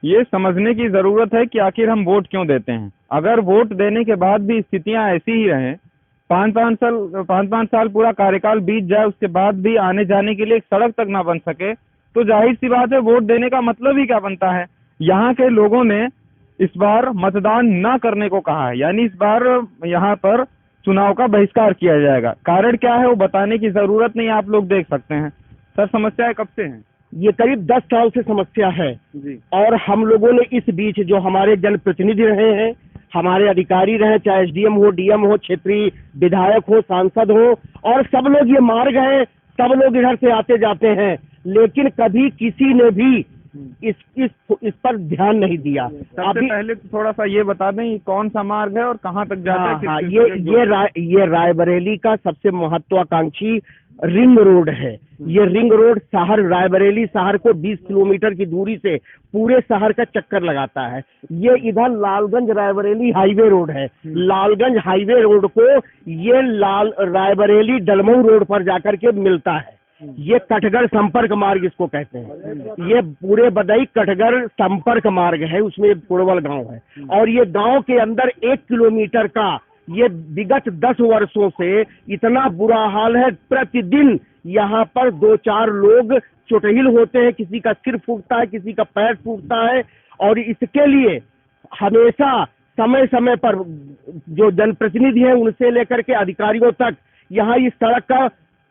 ये समझने की जरूरत है कि आखिर हम वोट क्यों देते हैं। अगर वोट देने के बाद भी स्थितियां ऐसी ही रहें, 5-5 साल पूरा कार्यकाल बीत जाए, उसके बाद भी आने जाने के लिए एक सड़क तक ना बन सके, तो जाहिर सी बात है वोट देने का मतलब ही क्या बनता है। यहाँ के लोगों ने इस बार मतदान ना करने को कहा है, यानी इस बार यहाँ पर चुनाव का बहिष्कार किया जाएगा। कारण क्या है वो बताने की जरूरत नहीं, आप लोग देख सकते हैं। सर, समस्या कब से है? ये करीब 10 साल से समस्या है जी। और हम लोगों ने इस बीच जो हमारे जनप्रतिनिधि रहे हैं, हमारे अधिकारी रहे, चाहे एसडीएम हो, डीएम हो, क्षेत्रीय विधायक हो, सांसद हो, और सब लोग ये मार गए, सब लोग इधर से आते जाते हैं, लेकिन कभी किसी ने भी इस पर ध्यान नहीं दिया। सबसे पहले तो थोड़ा सा ये बता दें कौन सा मार्ग है और कहाँ तक जाता है? हाँ, ये रायबरेली का सबसे महत्वाकांक्षी रिंग रोड है। ये रिंग रोड शहर रायबरेली शहर को 20 किलोमीटर की दूरी से पूरे शहर का चक्कर लगाता है। ये इधर लालगंज रायबरेली हाईवे रोड है। लालगंज हाईवे रोड को ये रायबरेली डलमऊ रोड पर जाकर के मिलता है। ये कटघर संपर्क मार्ग इसको कहते हैं। ये पूरे बदई कटघर संपर्क मार्ग है, उसमें पुरवल गांव है, और ये गांव के अंदर 1 किलोमीटर का ये विगत 10 वर्षों से इतना बुरा हाल है। प्रतिदिन यहाँ पर 2-4 लोग चोटहिल होते हैं, किसी का सिर फूटता है, किसी का पैर फूटता है, और इसके लिए हमेशा समय समय पर जो जनप्रतिनिधि है उनसे लेकर के अधिकारियों तक यहाँ इस सड़क का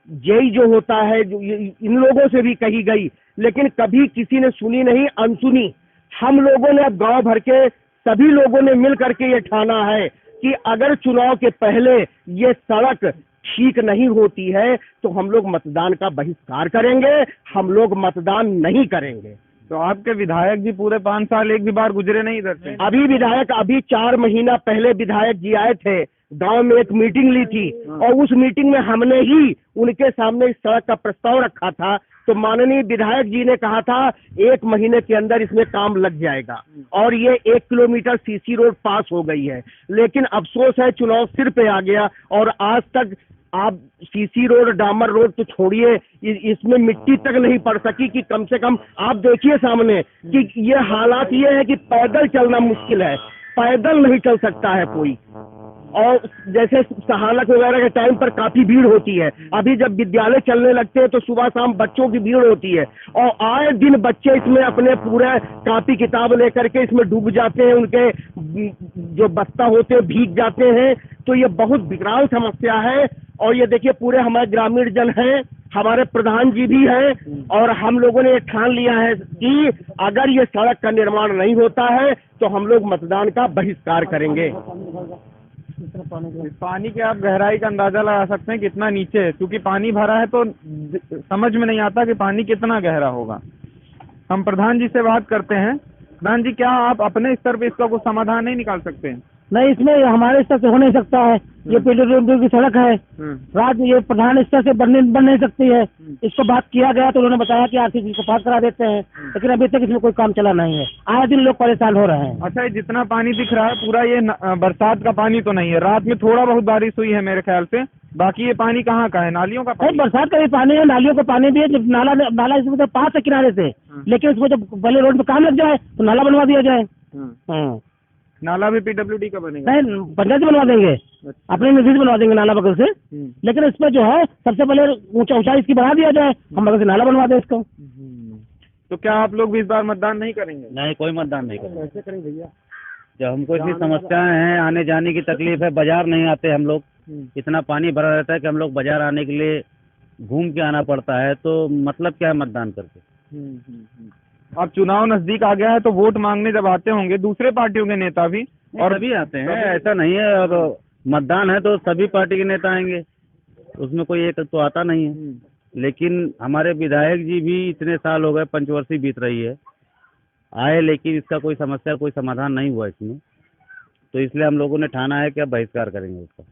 जेई जो होता है, जो इन लोगों से भी कही गई, लेकिन कभी किसी ने सुनी नहीं, अनसुनी। हम लोगों ने अब गांव भर के सभी लोगों ने मिल करके ये ठाना है कि अगर चुनाव के पहले ये सड़क ठीक नहीं होती है तो हम लोग मतदान का बहिष्कार करेंगे, हम लोग मतदान नहीं करेंगे। तो आपके विधायक जी पूरे 5 साल एक भी बार गुजरे नहीं इधर से? अभी 4 महीना पहले विधायक जी आए थे, गांव में एक मीटिंग ली थी, और उस मीटिंग में हमने ही उनके सामने इस सड़क का प्रस्ताव रखा था। तो माननीय विधायक जी ने कहा था 1 महीने के अंदर इसमें काम लग जाएगा, और ये 1 किलोमीटर सीसी रोड पास हो गई है। लेकिन अफसोस है चुनाव सिर पे आ गया, और आज तक आप सीसी रोड, डामर रोड तो छोड़िए, इसमें मिट्टी तक नहीं पड़ सकी कि कम से कम आप देखिए सामने कि ये हालात ये है कि पैदल चलना मुश्किल है, पैदल नहीं चल सकता है कोई। और जैसे सहालक वगैरह के टाइम पर काफी भीड़ होती है, अभी जब विद्यालय चलने लगते हैं तो सुबह शाम बच्चों की भीड़ होती है, और आए दिन बच्चे इसमें अपने पूरे कॉपी किताब लेकर के इसमें डूब जाते हैं, उनके जो बस्ता होते हैं भीग जाते हैं। तो ये बहुत विकराल समस्या है, और ये देखिए पूरे हमारे ग्रामीण जन हैं, हमारे प्रधान जी भी हैं, और हम लोगों ने ठान लिया है कि अगर ये सड़क का निर्माण नहीं होता है तो हम लोग मतदान का बहिष्कार करेंगे। पानी के आप गहराई का अंदाजा लगा सकते हैं कितना नीचे है, क्योंकि पानी भरा है तो समझ में नहीं आता कि पानी कितना गहरा होगा। हम प्रधान जी से बात करते हैं। प्रधान जी, क्या आप अपने स्तर पे इसका कुछ समाधान नहीं निकाल सकते हैं? नहीं, इसमें हमारे स्तर से हो नहीं सकता है। ये पीडब्ल्यूडी की सड़क है, राज्य ये प्रधान स्तर से बन नहीं सकती है। इसको बात किया गया तो उन्होंने बताया कि आरसीसी को पास करा देते हैं, लेकिन अभी तक इसमें कोई काम चला नहीं है। आए दिन लोग परेशान हो रहे हैं। अच्छा, ये जितना पानी दिख रहा है पूरा ये बरसात का पानी तो नहीं है? रात में थोड़ा बहुत बारिश हुई है मेरे ख्याल से, बाकी ये पानी कहाँ का है? नालियों का पानी? बरसात का भी पानी है, नालियों का पानी भी है। जब नाला इसमें तो पास है किनारे से, लेकिन उसको जब पहले रोड पे काम लग जाए तो नाला बनवा दिया जाए। नाला भी पीडब्ल्यूडी का बनेगा? नहीं, पंचायत बनवा देंगे, अपने निधि से बनवा देंगे नाला बगल से, लेकिन इस पर जो है सबसे पहले ऊंचाई इसकी बढ़ा दिया जाए, हम बगल से नाला बनवा दें इसको। तो क्या आप लोग भी इस बार मतदान नहीं करेंगे? नहीं, कोई मतदान नहीं करेंगे। कैसे करें भैया? जब हमको इतनी समस्याएं हैं, आने जाने की तकलीफ है, बाजार नहीं आते हम लोग, इतना पानी भरा रहता है कि हम लोग बाजार आने के लिए घूम के आना पड़ता है, तो मतलब क्या है मतदान करके। अब चुनाव नजदीक आ गया है तो वोट मांगने जब आते होंगे दूसरे पार्टियों के नेता भी, और सभी आते हैं, ऐसा नहीं है। और मतदान है तो सभी पार्टी के नेता आएंगे, उसमें कोई एक तो आता नहीं है। लेकिन हमारे विधायक जी भी इतने साल हो गए, पंचवर्षीय बीत रही है, आए, लेकिन इसका कोई समस्या, कोई समाधान नहीं हुआ इसमें। तो इसलिए हम लोगों ने ठाना है कि अब बहिष्कार करेंगे उसका।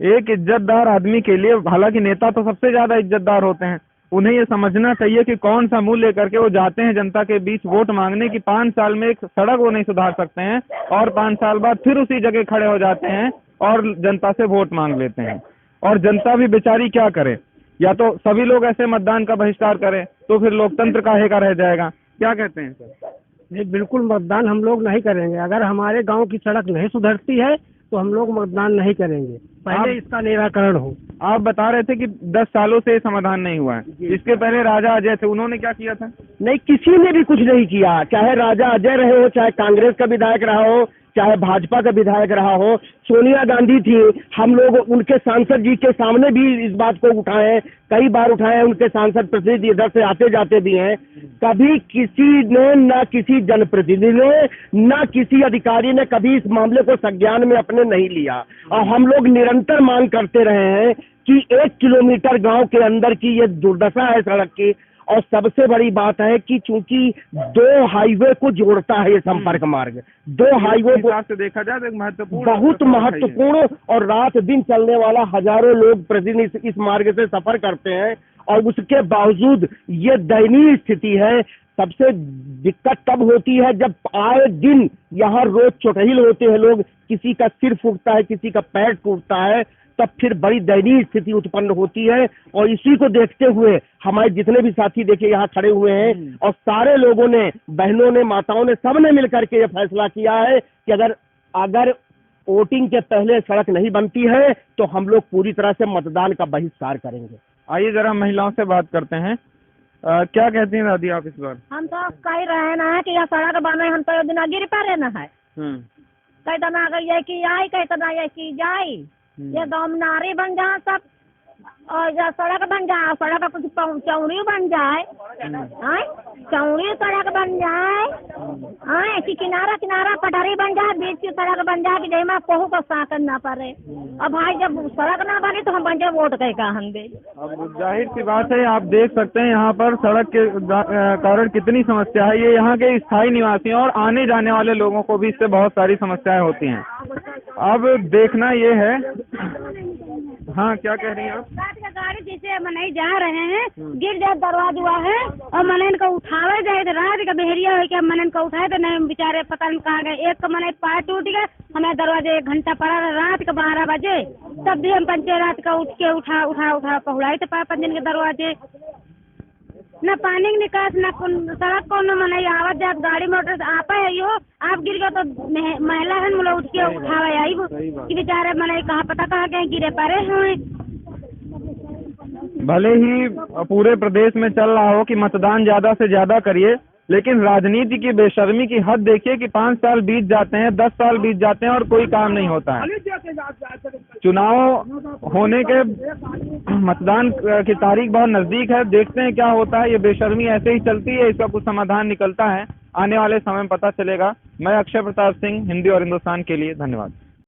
एक इज्जतदार आदमी के लिए, हालांकि नेता तो सबसे ज्यादा इज्जतदार होते हैं, उन्हें ये समझना चाहिए कि कौन सा मुंह लेकर के वो जाते हैं जनता के बीच वोट मांगने की। 5 साल में एक सड़क वो नहीं सुधार सकते हैं, और 5 साल बाद फिर उसी जगह खड़े हो जाते हैं और जनता से वोट मांग लेते हैं। और जनता भी बेचारी क्या करे, या तो सभी लोग ऐसे मतदान का बहिष्कार करें तो फिर लोकतंत्र काहे का रह जाएगा। क्या कहते हैं सर? नहीं, बिल्कुल मतदान हम लोग नहीं करेंगे। अगर हमारे गांव की सड़क नहीं सुधरती है तो हम लोग मतदान नहीं करेंगे, पहले इसका निराकरण हो। आप बता रहे थे कि 10 सालों से समाधान नहीं हुआ है। इसके पहले राजा अजय थे, उन्होंने क्या किया था? नहीं, किसी ने भी कुछ नहीं किया, चाहे राजा अजय रहे हो, चाहे कांग्रेस का विधायक रहा हो, चाहे भाजपा का विधायक रहा हो। सोनिया गांधी थी, हम लोग उनके सांसद जी के सामने भी इस बात को उठाए, कई बार उठाए, उनके सांसद प्रतिनिधि इधर से आते जाते भी हैं। कभी किसी ने, ना किसी जनप्रतिनिधि ने, ना किसी अधिकारी ने कभी इस मामले को संज्ञान में अपने नहीं लिया। और हम लोग निरंतर मांग करते रहे हैं कि 1 किलोमीटर गांव के अंदर की ये दुर्दशा है सड़क की। और सबसे बड़ी बात है कि चूंकि 2 हाईवे को जोड़ता है ये संपर्क मार्ग, 2 हाईवे को से देखा जाए तो एक महत्वपूर्ण, बहुत महत्वपूर्ण, और रात दिन चलने वाला हजारों लोग प्रतिदिन इस मार्ग से सफर करते हैं। और उसके बावजूद ये दयनीय स्थिति है। सबसे दिक्कत तब होती है जब आए दिन यहाँ रोज चोटहिल होते हैं लोग, किसी का सिर फूटता है, किसी का पैर टूटता है, तब फिर बड़ी दयनीय स्थिति उत्पन्न होती है। और इसी को देखते हुए हमारे जितने भी साथी देखे यहाँ खड़े हुए हैं, और सारे लोगों ने, बहनों ने, माताओं ने, सबने मिलकर के ये फैसला किया है कि अगर वोटिंग के पहले सड़क नहीं बनती है तो हम लोग पूरी तरह से मतदान का बहिष्कार करेंगे। आइए जरा महिलाओं से बात करते हैं। क्या कहती हैं दादी आप इस बार? हम तो कह रहे ना कि यह सड़क बने, हम तो दिन गिर पा रहे ना है। कई तना अगर ये की आई, कई तना ये की जाई, ये गाँव में नारी बन जाए सब, और या सड़क बन जाए, सड़क का कुछ चौड़ी बन जाए, चौड़ी सड़क बन जाए, कि किनारा किनारा पटरी बन जाए, बीच की सड़क बन जाए कि जैसे कोहू को साकन ना पड़े। अब भाई जब सड़क ना बनी तो हम बन जाए वोट कहीं का हम दे। अब जाहिर सी बात है, आप देख सकते हैं यहाँ पर सड़क के कारण कितनी समस्या है। ये यहाँ के स्थायी निवासियों और आने जाने वाले लोगों को भी इससे बहुत सारी समस्याएं होती हैं। अब देखना ये है। हाँ, क्या कह रही हैं आप? गाड़ी जैसे मनई जा रहे हैं, गिर जाए दरवाजा है, और मनन को उठावे जाए तो रात का बेहरिया हो, क्या मनन को उठाए तो नहीं, बेचारे पता नहीं कहाँ गए। एक का मनई पैर टूट गया, हमें दरवाजे 1 घंटा पड़ा रात के 12 बजे, तब भी हम पंचे रात का उठ के उठा पहुँचाए थे 5 दिन के दरवाजे। न पानी की निकास, न सड़क को, न मनई आवत जात गाड़ी मोटर से आपा है यो। आप गिर गए तो महिला है मुझे उठ के उठावे आई वो कि बेचारे मनई कहाँ पता कहाँ गए, गिरे पड़े हुए। भले ही पूरे प्रदेश में चल रहा हो कि मतदान ज्यादा से ज्यादा करिए, लेकिन राजनीति की बेशर्मी की हद देखिए कि 5 साल बीत जाते हैं, 10 साल बीत जाते हैं और कोई काम नहीं होता है। चुनाव होने के, मतदान की तारीख बहुत नजदीक है, देखते हैं क्या होता है। ये बेशर्मी ऐसे ही चलती है, इसका कुछ समाधान निकलता है, आने वाले समय में पता चलेगा। मैं अक्षय प्रताप सिंह, हिंदी और हिंदुस्तान के लिए, धन्यवाद।